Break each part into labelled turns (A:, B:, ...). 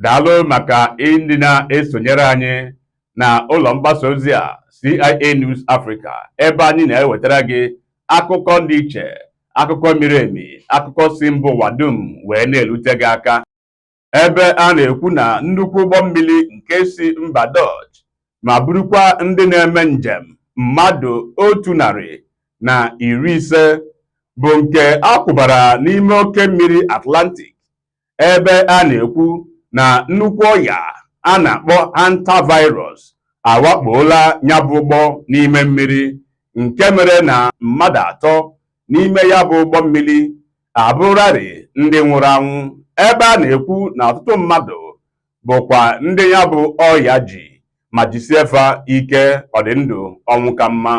A: Daalụ maka ndị na-esonyere anyị na ụlọ mgbasa ozi a CIA News Africa, ebe anyị na-ewetara gị akụkọ dị iche, akụkọ miri emi, akụkọ si mba ụwa dum wee na-erute gị aka. Ebe a na-ekwu na nnukwu ụgbọ mmiri nke si mba Dutch ma burukwa ndị na-eme njem mmadụ 150 bụ nke akwụbara n'ime oke mmiri Atlantic, ebe a na-ekwu na nnukwu ọya a na-akpọ hantavirus awakpola nyabụ ụgbọ n'ime mmiri, nke mere na mmadụ 3 n'ime ya bụ ụgbọ mmiri abụrarị ndị nwụrụ anwụ, ebe a na-ekwu na ọtụtụ mmadụ bụkwa ndị ya bụ ọya ji ma jisiefa ike ọdịndụ ọnwụ ka mma.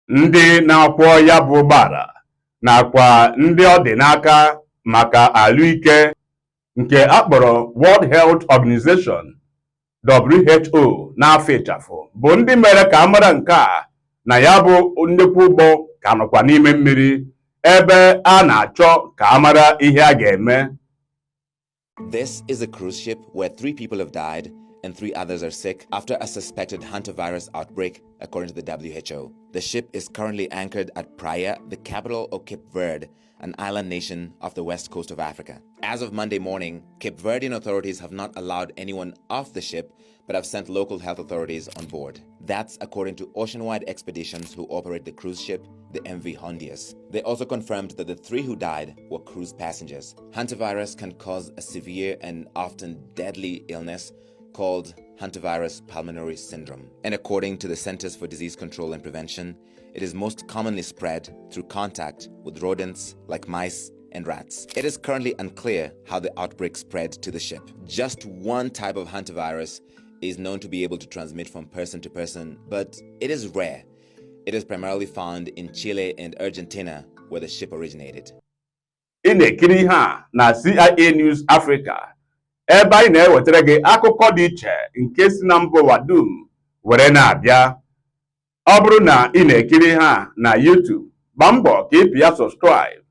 A: Ndị na-akwọ ya bụ ụgbọala nakwa ndị ọ dị n'aka maka ahụike nke akpọrọ World Health Organization WHO n'afọ ịchafụ bụ ndị mere ka amara nke a na ya bụ nnukwu ụgbọ ka nọkwa n'ime mmiri, ebe a na-achọ ka amara ihe a ga-eme.
B: This is a cruise ship where 3 people have died and 3 others are sick after a suspected hantavirus outbreak, according to the WHO. The ship is currently anchored at Praia, the capital of Cape Verde, an island nation off the west coast of Africa. As of Monday morning, Cape Verdean authorities have not allowed anyone off the ship, but have sent local health authorities on board. That's according to Oceanwide Expeditions, who operate the cruise ship, the MV Hondius. They also confirmed that the 3 who died were cruise passengers. Hantavirus can cause a severe and often deadly illness called hantavirus pulmonary syndrome. And according to the Centers for Disease Control and Prevention, it is most commonly spread through contact with rodents like mice and rats. It is currently unclear how the outbreak spread to the ship. Just one type of hantavirus is known to be able to transmit from person to person, but it is rare. It is primarily found in Chile and Argentina, where the ship originated.
A: Ị na-ekiri ihe a na CIA News Africa, ebe anyị na-ewetara gị akụkọ dị iche nke si na mba ụwa dum were na-abịa. Ọ bụrụ na ị na-ekiri ihe a na YouTube, gbaa mbọ ka ị pịa subscribe,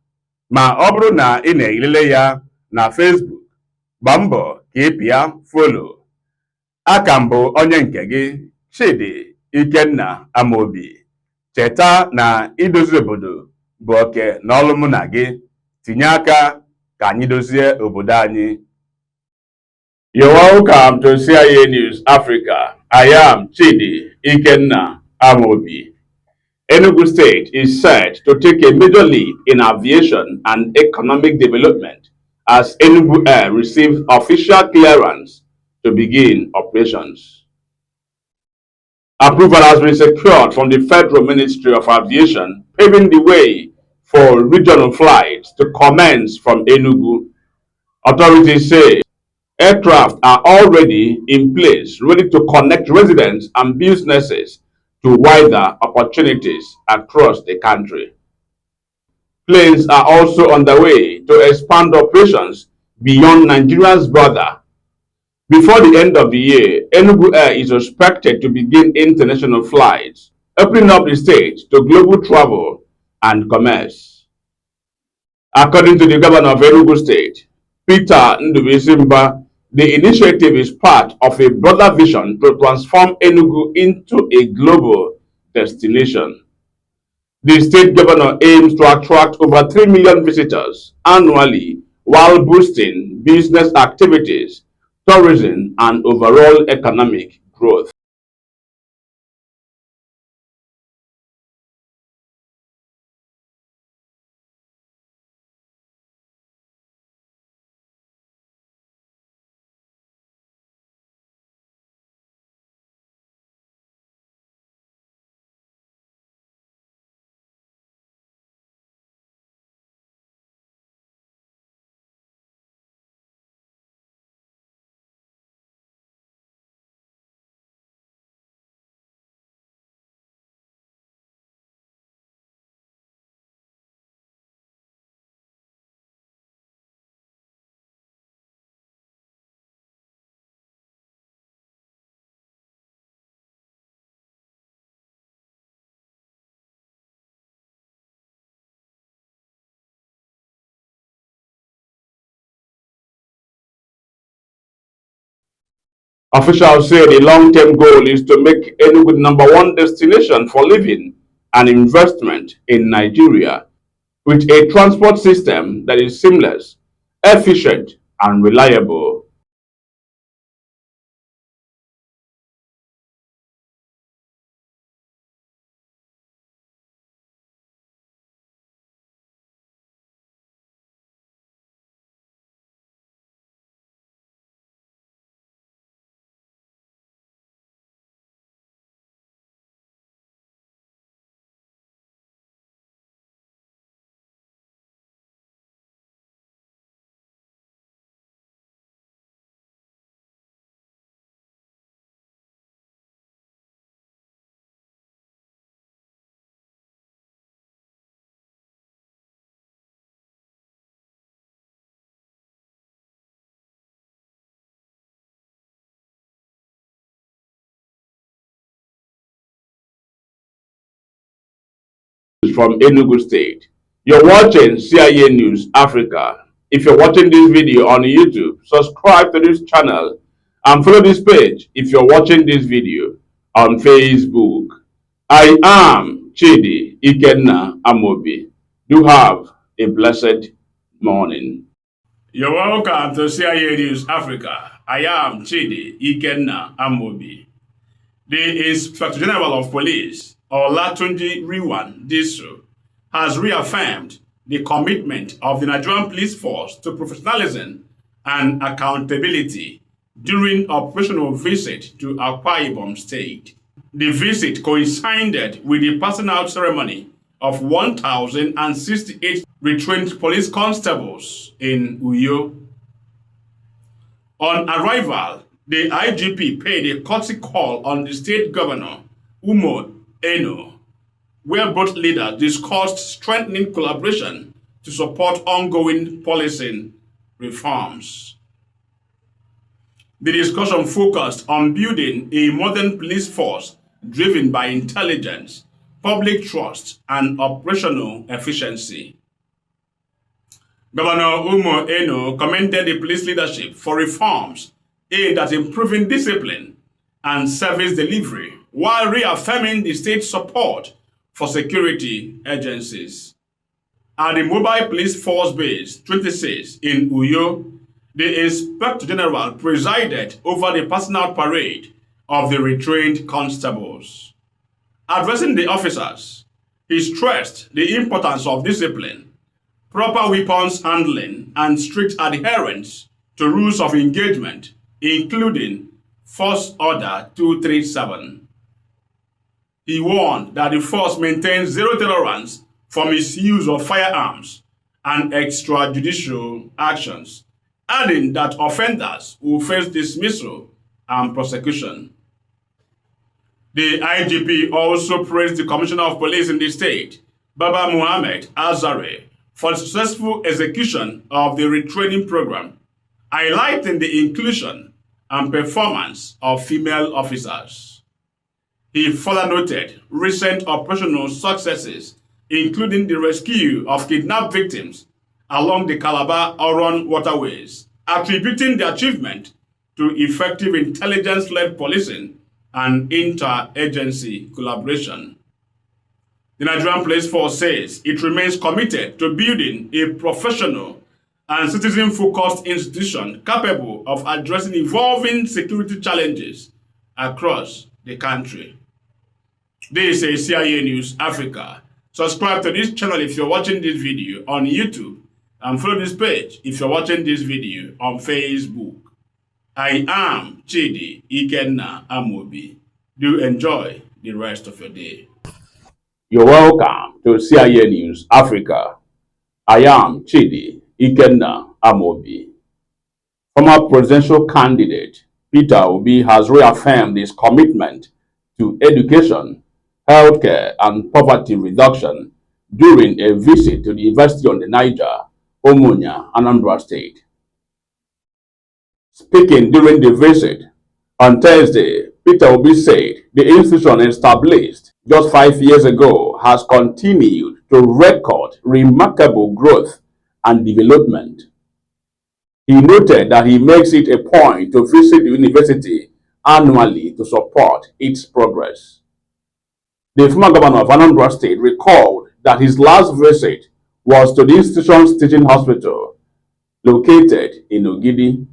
A: ma ọ bụrụ na ị na-elele ya na Facebook, gbaa mbọ ka ị pịa follow. Aka m bụ onye nke gị, Chidi Ikenna Amobi. Cheta na idozi obodo bụ oke na ọlụ mụ na gị. Tinye aka ka anyị dozie obodo anyị. You're welcome to CIA News Africa. I am Chidi Ikenna Amobi. Enugu State is set to take a major leap in aviation and economic development as Enugu Air receives official clearance to begin operations. Approval has been secured from the Federal Ministry of Aviation, paving the way for regional flights to commence from Enugu. Authorities say aircraft are already in place, ready to connect residents and businesses to wider opportunities across the country. Planes are also on the way to expand operations beyond Nigeria's border. Before the end of the year, Enugu Air is expected to begin international flights, opening up the state to global travel and commerce. According to the governor of Enugu State, Peter Ndubuisimba, the initiative is part of a broader vision to transform Enugu into a global destination. The state governor aims to attract over 3 million visitors annually while boosting business activities, tourism, and overall economic growth. Officials say the long-term goal is to make Enugu the number one destination for living and investment in Nigeria, with a transport system that is seamless, efficient, and reliable. From Enugu State. You're watching CIA News Africa. If you're watching this video on YouTube, subscribe to this channel and follow this page if you're watching this video on Facebook. I am Chidi Ikenna Amobi. Do have a blessed morning. You're welcome to CIA News Africa. I am Chidi Ikenna Amobi. The Inspector General of Police, Olatunji Riwan Disu, has reaffirmed the commitment of the Nigerian police force to professionalism and accountability during operational visit to Akwa Ibom State. The visit coincided with the passing out ceremony of 1,068 retrained police constables in Uyo. On arrival, the IGP paid a courtesy call on the state governor, Umo Eno, where both leaders discussed strengthening collaboration to support ongoing policing reforms. The discussion focused on building a modern police force driven by intelligence, public trust, and operational efficiency. Governor Umo Eno commended the police leadership for reforms aimed at improving discipline and service delivery while reaffirming the state's support for security agencies. At the Mobile Police Force Base 26 in Uyo, the Inspector General presided over the passing out parade of the retrained constables. Addressing the officers, he stressed the importance of discipline, proper weapons handling, and strict adherence to rules of engagement, including Force Order 237. He warned that the force maintains zero tolerance for misuse of firearms and extrajudicial actions, adding that offenders will face dismissal and prosecution. The IGP also praised the Commissioner of Police in the state, Baba Muhammad Azare, for the successful execution of the retraining program, highlighting the inclusion and performance of female officers. He further noted recent operational successes, including the rescue of kidnapped victims along the Calabar-Oron waterways, attributing the achievement to effective intelligence-led policing and interagency collaboration. The Nigerian Police Force says it remains committed to building a professional and citizen-focused institution capable of addressing evolving security challenges across the country. This is CIA News Africa. Subscribe to this channel if you're watching this video on YouTube, and follow this page if you're watching this video on Facebook. I am Chidi Ikenna Amobi. Do enjoy the rest of your day. You're welcome to CIA News Africa. I am Chidi Ikenna Amobi. Former presidential candidate Peter Obi has reaffirmed his commitment to education, healthcare, and poverty reduction during a visit to the University of the Niger, Omonia, Anambra State. Speaking during the visit on Thursday, Peter Obi said the institution established just 5 years ago has continued to record remarkable growth and development. He noted that he makes it a point to visit the university annually to support its progress. The former governor of Anambra State recalled that his last visit was to the institution's teaching hospital located in Ogidi.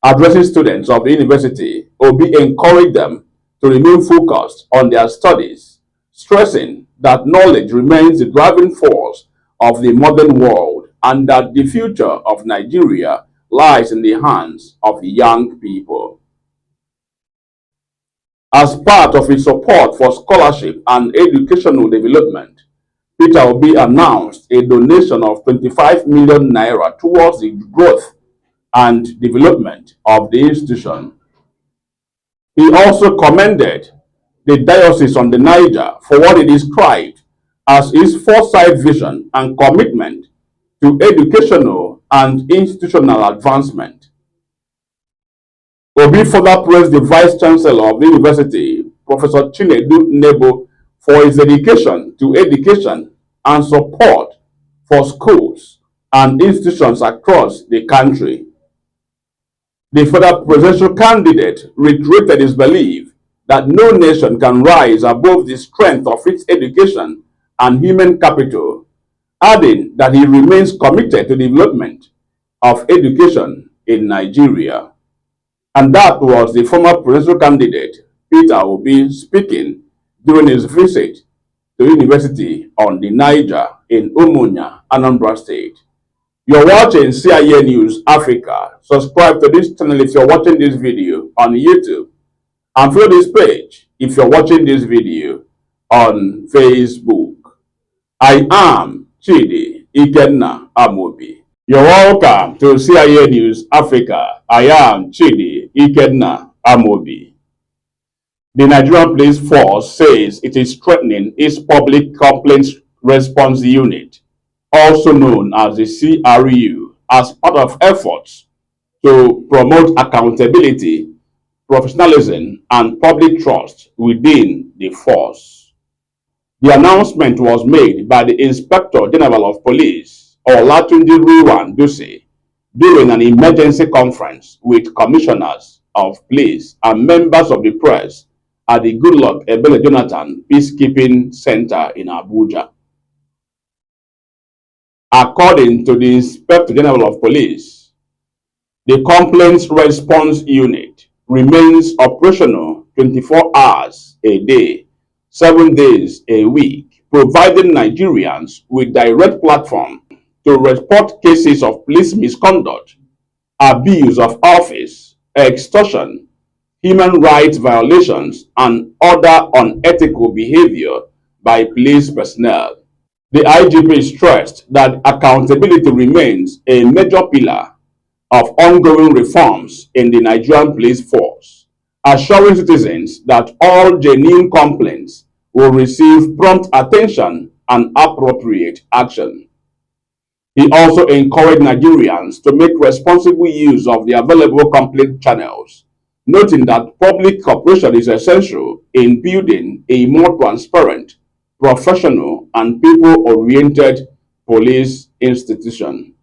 A: Addressing students of the university, Obi encouraged them to remain focused on their studies, stressing that knowledge remains the driving force of the modern world and that the future of Nigeria lies in the hands of the young people. As part of his support for scholarship and educational development, Peter Obi announced a donation of 25 million naira towards the growth and development of the institution. He also commended the Diocese on the Niger for what he described as his foresight vision and commitment to educational and institutional advancement. Obi further praised the Vice Chancellor of the University, Professor Chinedu Nebo, for his dedication to education and support for schools and institutions across the country. The further presidential candidate reiterated his belief that no nation can rise above the strength of its education and human capital, adding that he remains committed to the development of education in Nigeria. And that was the former presidential candidate, Peter Obi, speaking during his visit to the university on the Niger in Umunya, Anambra State. You're watching CIA News Africa. Subscribe to this channel if you're watching this video on YouTube. And follow this page if you're watching this video on Facebook. I am Chidi Ikenna Amobi. You're welcome to CIA News Africa. I am Chidi Ikenna Amobi. The Nigerian Police Force says it is strengthening its Public Complaints Response Unit, also known as the CRU, as part of efforts to promote accountability, professionalism, and public trust within the force. The announcement was made by the Inspector General of Police, Olatunji Ruwan Duse, during an emergency conference with commissioners of police and members of the press at the Goodluck Ebele Jonathan Peacekeeping Center in Abuja. According to the Inspector General of Police, the Complaints Response Unit remains operational 24 hours a day, 7 days a week, providing Nigerians with direct platform to report cases of police misconduct, abuse of office, extortion, human rights violations, and other unethical behavior by police personnel. The IGP stressed that accountability remains a major pillar of ongoing reforms in the Nigerian police force, assuring citizens that all genuine complaints will receive prompt attention and appropriate action. He also encouraged Nigerians to make responsible use of the available complaint channels, noting that public cooperation is essential in building a more transparent, professional, and people-oriented police institution.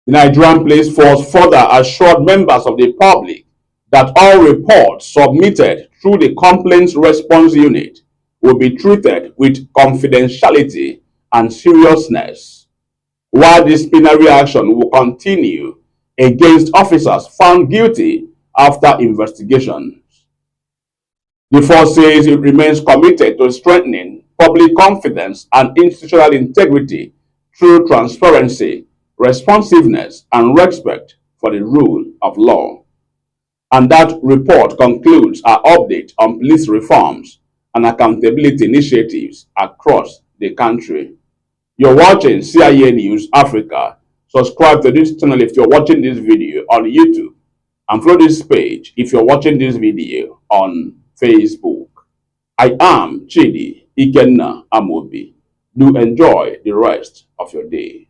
A: The Nigerian Police Force further assured members of the public that all reports submitted through the Complaints Response Unit will be treated with confidentiality and seriousness, while disciplinary action will continue against officers found guilty after investigations. The force says it remains committed to strengthening public confidence and institutional integrity through transparency, responsiveness, and respect for the rule of law. And that report concludes our update on police reforms and accountability initiatives across the country. You're watching CIA News Africa. Subscribe to this channel if you're watching this video on YouTube, and follow this page if you're watching this video on Facebook. I am Chidi Ikenna Amobi. Do enjoy the rest of your day.